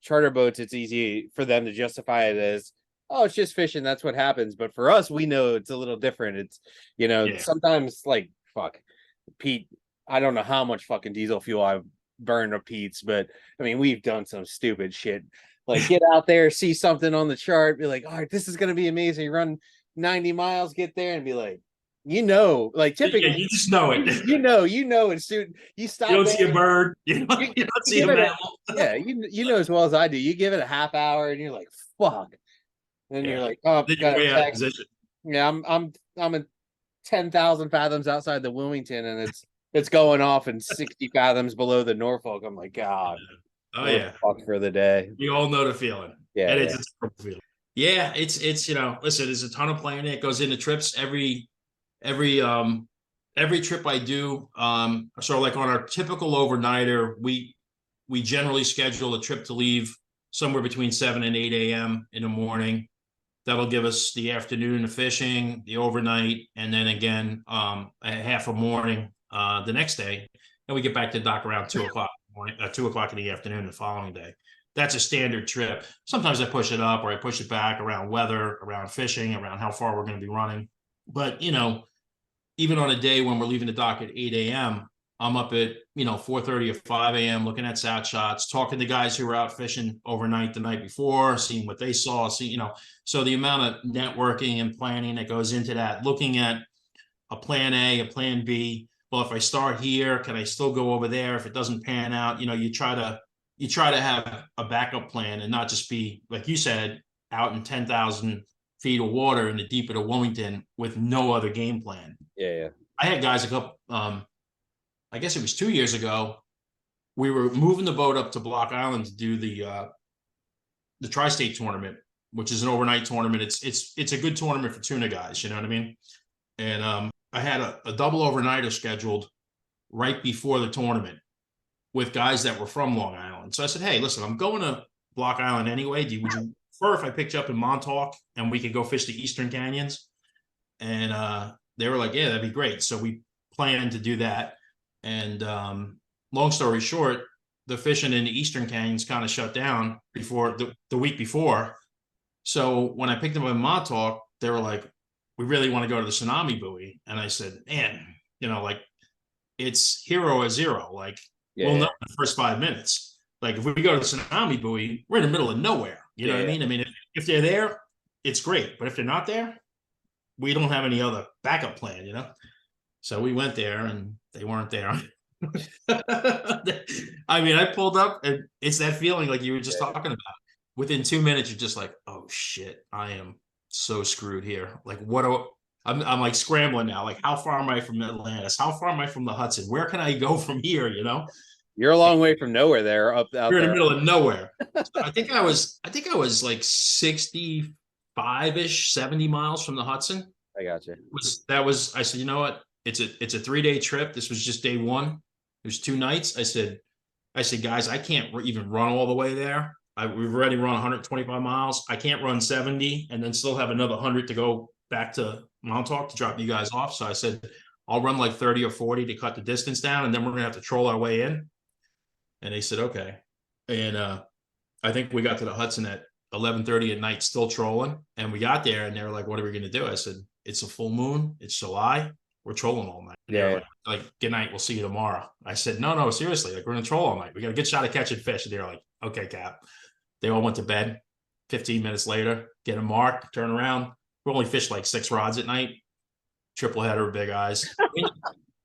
charter boats, it's easy for them to justify it as, oh, it's just fishing. That's what happens. But for us, we know it's a little different. It's, sometimes like, fuck, Pete, I don't know how much fucking diesel fuel I've burned of Pete's, but I mean, we've done some stupid shit. Like, get out there, see something on the chart, be like, all right, this is going to be amazing. Run 90 miles, get there and be like, like typically, you just know it. And soon you stop. You don't see a bird. You don't see a mammal. Yeah, as well as I do. You give it a half hour, and you're like, "Fuck," and you're like, "Oh, yeah, I'm at 10,000 fathoms outside the Wilmington, and it's going off in 60 fathoms below the Norfolk." I'm like, God, fuck for the day. You all know the feeling. Yeah, and it's a terrible feeling. Yeah, it's listen, there's a ton of planning that goes into trips. Every trip I do, so like on our typical overnighter, we generally schedule a trip to leave somewhere between 7 and 8 a.m. in the morning. That'll give us the afternoon of fishing, the overnight, and then again a half a morning the next day, and we get back to the dock around 2 o'clock in the morning, 2 o'clock in the afternoon the following day. That's a standard trip. Sometimes I push it up or I push it back around weather, around fishing, around how far we're going to be running. But even on a day when we're leaving the dock at 8 a.m., I'm up at, 4:30 or 5 a.m. looking at sat shots, talking to guys who were out fishing overnight the night before, seeing what they saw, so the amount of networking and planning that goes into that, looking at a plan A, a plan B. Well, if I start here, can I still go over there? If it doesn't pan out, you try to have a backup plan and not just be, like you said, out in 10,000 feet of water in the deep of Wilmington with no other game plan. Yeah. I had guys I guess it was 2 years ago. We were moving the boat up to Block Island to do the Tri-State tournament, which is an overnight tournament. It's a good tournament for tuna guys, you know what I mean? And I had a double overnighter scheduled right before the tournament with guys that were from Long Island. So I said, hey, listen, I'm going to Block Island anyway. Would you prefer if I picked you up in Montauk and we could go fish the Eastern Canyons? And they were like, yeah, that'd be great. So we planned to do that. And long story short, the fishing in the Eastern Canyons kind of shut down before the week before. So when I picked them up in Montauk, they were like, we really want to go to the Tsunami Buoy. And I said, man, it's hero or zero. Like, we'll know in the first 5 minutes. Like, if we go to the Tsunami Buoy, we're in the middle of nowhere. You know what I mean? I mean, if they're there, it's great. But if they're not there, we don't have any other backup plan, So we went there and they weren't there. I mean, I pulled up and it's that feeling like you were just talking about. Within 2 minutes, you're just like, oh shit, I am so screwed here. Like, I'm like scrambling now. Like, how far am I from Atlantis? How far am I from the Hudson? Where can I go from here? You're a long way from nowhere there. You're in the middle of nowhere. So I think I was like 65-ish, 70 miles from the Hudson. I got you. I said, you know what? It's a 3-day trip. This was just day one. There's 2 nights. I said, guys, I can't even run all the way there. We've already run 125 miles. I can't run 70 and then still have another 100 to go back to Montauk to drop you guys off. So I said, I'll run like 30 or 40 to cut the distance down, and then we're going to have to troll our way in. And they said, okay. And I think we got to the Hudson at 11:30 at night, still trolling. And we got there and they were like, what are we going to do? I said, it's a full moon. It's July. We're trolling all night. Yeah. Like, good night. We'll see you tomorrow. I said, no, seriously. Like, we're going to troll all night. We got a good shot at catching fish. And they're like, okay, Cap. They all went to bed. 15 minutes later, get a mark, turn around. We only fished like 6 rods at night. Triple header of Bigeyes.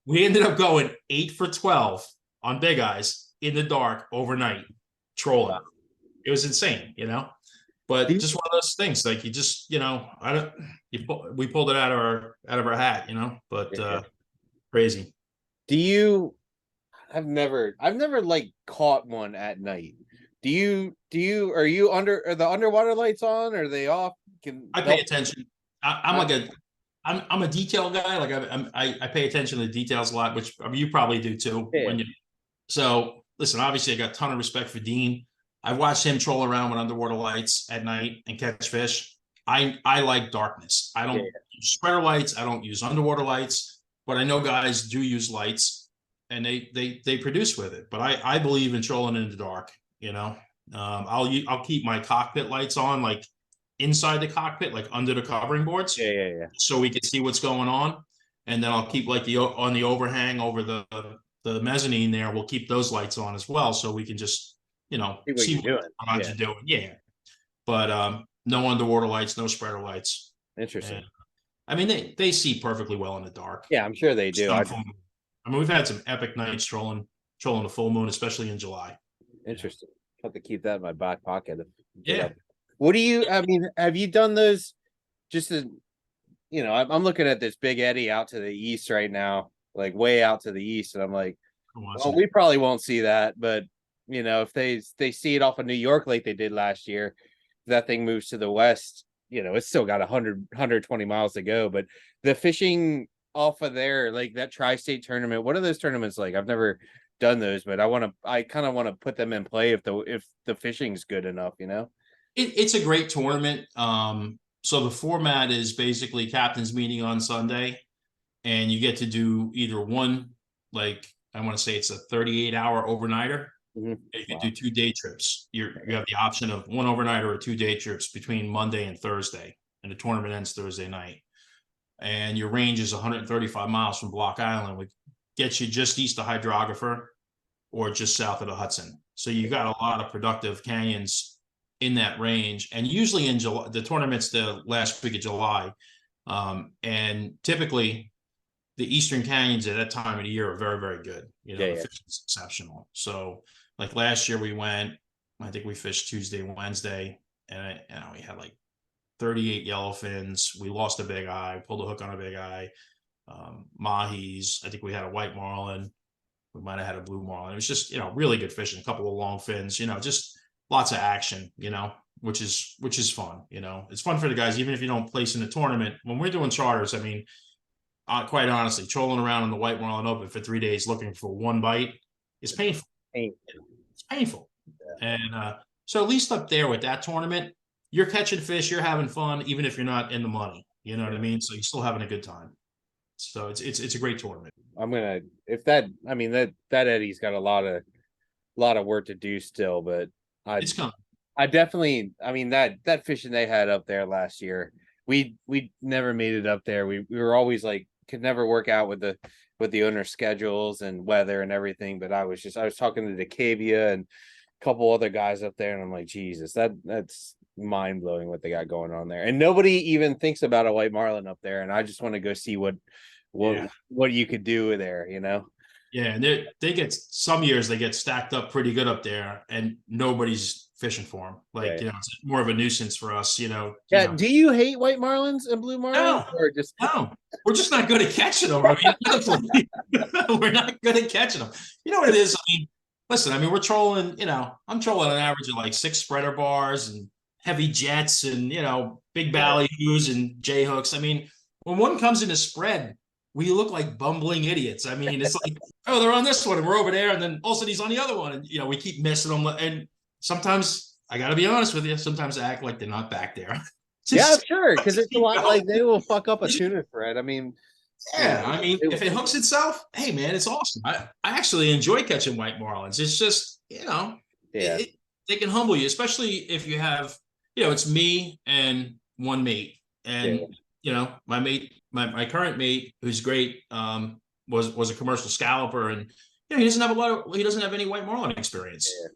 We ended up going 8 for 12 on Bigeyes in the dark overnight, trolling. It was insane, But just one of those things, like you just, we pulled it out of our hat, But crazy. I've never like caught one at night. Are the underwater lights on? Are they off? I pay attention. I'm a detail guy. Like I pay attention to the details a lot, which you probably do too. Yeah. So listen, obviously I got a ton of respect for Dean. I watched him troll around with underwater lights at night and catch fish. I like darkness. I don't use spreader lights. I don't use underwater lights, but I know guys do use lights and they produce with it. But I believe in trolling in the dark. I'll keep my cockpit lights on, like inside the cockpit, like under the covering boards. Yeah. So we can see what's going on. And then I'll keep like on the overhang over the mezzanine there. We'll keep those lights on as well. So we can just, see what I'm doing. Yeah. But no underwater lights, no spreader lights. Interesting. And, I mean, they see perfectly well in the dark. Yeah, I'm sure they do. I mean, we've had some epic nights trolling the full moon, especially in July. Interesting. I'll have to keep that in my back pocket. Yeah. What do you, have you done those just as, I'm looking at this Big Eddy out to the east right now, like way out to the east. And I'm like, well, we probably won't see that, but if they see it off of New York like they did last year, that thing moves to the west, it's still got 120 miles to go. But the fishing off of there, like that Tri-State tournament, what are those tournaments like? I've never done those, but I kind of want to put them in play if the fishing's good enough, It's a great tournament. So the format is basically captains meeting on Sunday, and you get to do either one, like I want to say it's a 38-hour overnighter. Mm-hmm. You can do 2 day trips. You have the option of 1 overnight or 2 day trips between Monday and Thursday, and the tournament ends Thursday night. And your range is 135 miles from Block Island, gets you just east of Hydrographer or just south of the Hudson. So you got a lot of productive canyons in that range. And usually in July, the tournament's the last week of July. And typically the Eastern canyons at that time of the year are very, very good. You know, the fishing's exceptional. So like last year we went, I think we fished Tuesday, Wednesday, and we had like 38 yellowfins. We lost a bigeye, pulled a hook on a bigeye, mahis. I think we had a white marlin. We might have had a blue marlin. It was just, you know, really good fishing, a couple of long fins, you know, just lots of action, you know, which is fun. You know, it's fun for the guys, even if you don't place in the tournament. When we're doing charters, I mean, quite honestly, trolling around in the white marlin open for 3 days looking for one bite is painful. It's painful. And so at least up there with that tournament, you're catching fish, you're having fun, even if you're not in the money. You know what I mean? So you're still having a good time. So it's a great tournament. That Eddie's got a lot of work to do still, but it's coming. I definitely, that fishing they had up there last year, we never made it up there. We were always like, could never work out with the owner's schedules and weather and everything. But I was talking to DeCavia and a couple other guys up there, and I'm like, Jesus, that's mind blowing what they got going on there. And nobody even thinks about a white marlin up there. And I just want to go see what you could do there, you know? Yeah. And they get, some years they get stacked up pretty good up there and nobody's fishing for them. Like, you know, it's more of a nuisance for us, you know. Yeah. You know. Do you hate white marlins and blue marlins? No, we're just not good at catching them. I mean, we're not good at catching them. You know what it is? I mean, listen, we're trolling, you know, I'm trolling an average of like 6 spreader bars and heavy jets and, you know, big ballyhoos and J hooks. I mean, when one comes in a spread, we look like bumbling idiots. I mean, it's like, oh, they're on this one and we're over there. And then all of a sudden he's on the other one. And, you know, we keep missing them. And sometimes, I got to be honest with you, sometimes I act like they're not back there. Yeah, sure. Because it's a lot like they will fuck up a tuna thread. I mean, yeah, I mean, if it hooks itself, hey, man, it's awesome. I actually enjoy catching white marlins. It's just, you know, they can humble you, especially if you have, you know, it's me and one mate. And, you know, my mate, my current mate, who's great, was a commercial scalloper. And, you know, he doesn't have any white marlin experience. Yeah.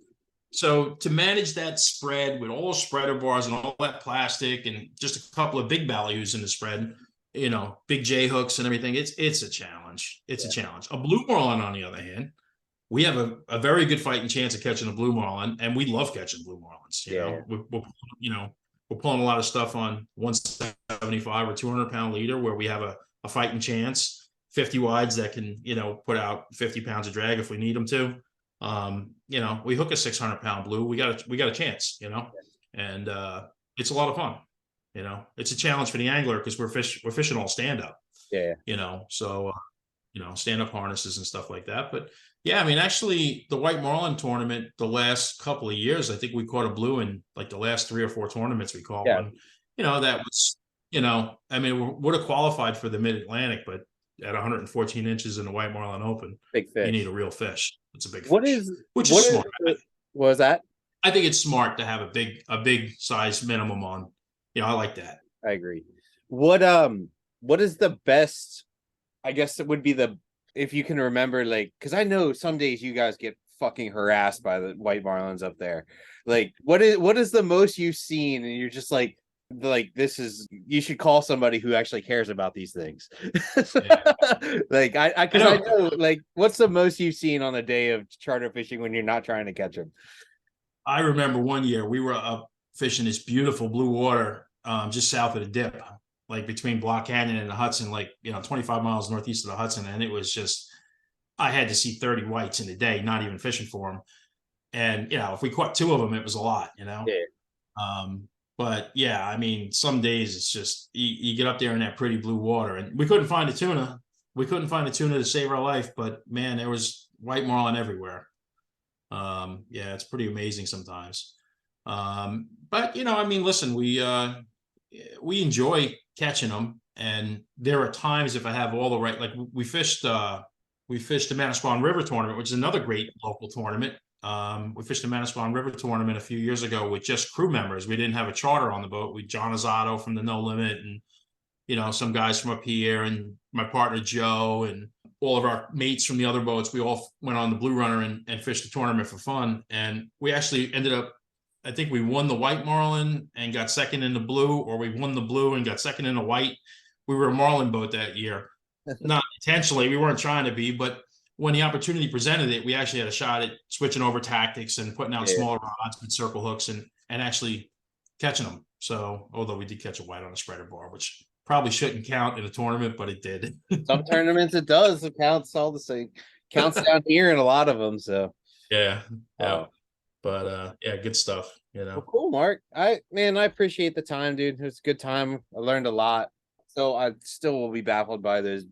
So to manage that spread with all those spreader bars and all that plastic and just a couple of big ballyhoos in the spread, you know, big J hooks and everything, it's a challenge. It's a challenge. A blue marlin, on the other hand, we have a very good fighting chance of catching a blue marlin, and we love catching blue marlins. You know, we're pulling a lot of stuff on 175 or 200-pound leader where we have a fighting chance. 50 wides that can, you know, put out 50 pounds of drag if we need them to. You know, we hook a 600-pound blue, we got a chance, you know, and it's a lot of fun. You know, it's a challenge for the angler because we're fishing all stand up. Yeah. You know, so you know, stand up harnesses and stuff like that. But yeah, I mean, actually, the white marlin tournament, the last couple of years, I think we caught a blue in like the last 3 or 4 tournaments we caught one. You know, that was, you know, I mean, we would have qualified for the Mid Atlantic, but at 114 inches in the white marlin open, big fish. You need a real fish. It's a big fish. Which is smart. What was that? I think it's smart to have a big size minimum on. You know, I like that. I agree. What is the best? I guess it would be if you can remember, like, because I know some days you guys get fucking harassed by the white marlins up there. Like, what is the most you've seen, and you're just like this is, you should call somebody who actually cares about these things. Like I know, like, what's the most you've seen on a day of charter fishing when you're not trying to catch them? I remember one year we were up fishing this beautiful blue water just south of the dip, like between Block Canyon and the Hudson, like, you know, 25 miles northeast of the Hudson. And it was just, I had to see 30 whites in a day, not even fishing for them. And, you know, if we caught 2 of them, it was a lot, you know? Yeah. But yeah, I mean, some days it's just, you get up there in that pretty blue water, and we couldn't find a tuna. We couldn't find a tuna to save our life, but man, there was white marlin everywhere. Yeah, it's pretty amazing sometimes. But you know, I mean, listen, we enjoy catching them, and there are times if I have all the right, like we fished the Manasquan River tournament, which is another great local tournament. We fished the Manasquan River tournament a few years ago with just crew members. We didn't have a charter on the boat. We John Azzato from the No Limit, and you know, some guys from up here, and my partner Joe, and all of our mates from the other boats, we all went on the Blue Runner and fished the tournament for fun. And we actually ended up, I think we won the white marlin and got second in the blue, or we won the blue and got second in the white. We were a marlin boat that year. Not intentionally, we weren't trying to be, but when the opportunity presented it, we actually had a shot at switching over tactics and putting out smaller rods with circle hooks and actually catching them. So, although we did catch a white on a spreader bar, which probably shouldn't count in a tournament, but it did. Some tournaments it does. It counts all the same. Counts down here in a lot of them. So yeah. But yeah, good stuff. Well, cool, Mark. I appreciate the time, dude. It was a good time. I learned a lot. So I still will be baffled by those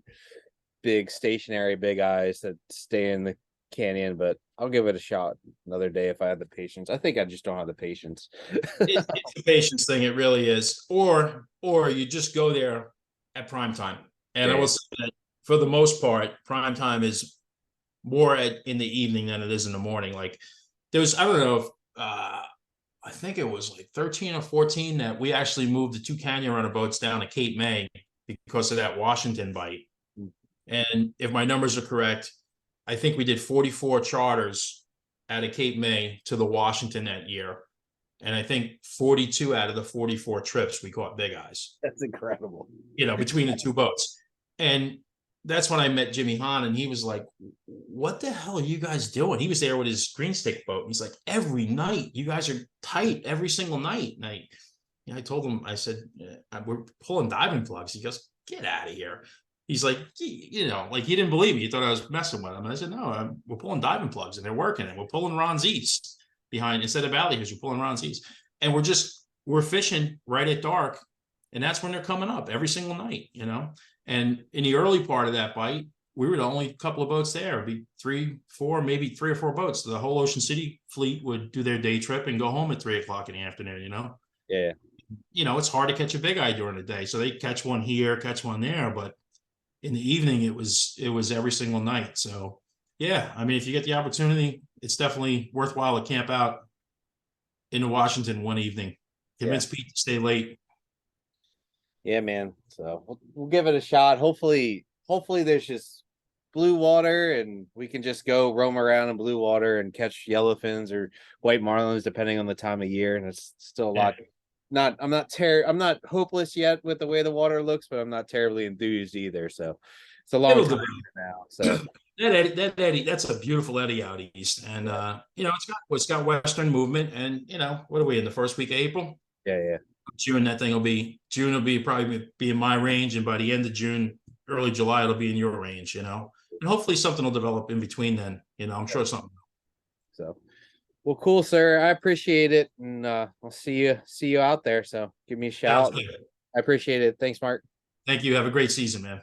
big stationary Bigeyes that stay in the canyon, but I'll give it a shot another day if I have the patience. I think I just don't have the patience. It's a patience thing. It really is. Or you just go there at prime time. And I will say that for the most part, prime time is more in the evening than it is in the morning. Like there was, I don't know if, I think it was like 13 or 14 that we actually moved the 2 canyon runner boats down to Cape May because of that Washington bite. And if my numbers are correct, I think we did 44 charters out of Cape May to the Washington that year. And I think 42 out of the 44 trips we caught Bigeyes. That's incredible. Between the 2 boats. And that's when I met Jimmy Hahn, and he was like, what the hell are you guys doing? He was there with his green stick boat. He's like, every night, you guys are tight every single night. And I told him, I said, we're pulling diving plugs. He goes, get out of here. He's like, like he didn't believe me. He thought I was messing with him. And I said, no, we're pulling diving plugs and they're working. And we're pulling Ron Z's behind instead of ballyhoo's. We're pulling Ron Z's. And we're fishing right at dark. And that's when they're coming up every single night, And in the early part of that bite, we were the only couple of boats there. It'd be 3, 4, maybe 3 or 4 boats. The whole Ocean City fleet would do their day trip and go home at 3 o'clock in the afternoon, Yeah. It's hard to catch a Bigeye during the day. So they catch one here, catch one there. But in the evening, it was every single night. So, yeah, I mean, if you get the opportunity, it's definitely worthwhile to camp out in Washington one evening. Convince Pete to stay late. Yeah, man. So we'll give it a shot. Hopefully there's just blue water and we can just go roam around in blue water and catch yellowfins or white marlins, depending on the time of year. And it's still a lot. I'm not hopeless yet with the way the water looks, but I'm not terribly enthused either. So it's a long time now. So that eddy, that's a beautiful eddy out east. And it's got western movement. And what are we in the first week of April? Yeah. June will be probably be in my range, and by the end of June, early July, it'll be in your range, and hopefully something will develop in between then. I'm sure something. So, well, cool, sir. I appreciate it, and I'll see you out there. So give me a shout. I appreciate it. Thanks, Mark. Thank you. Have a great season, man.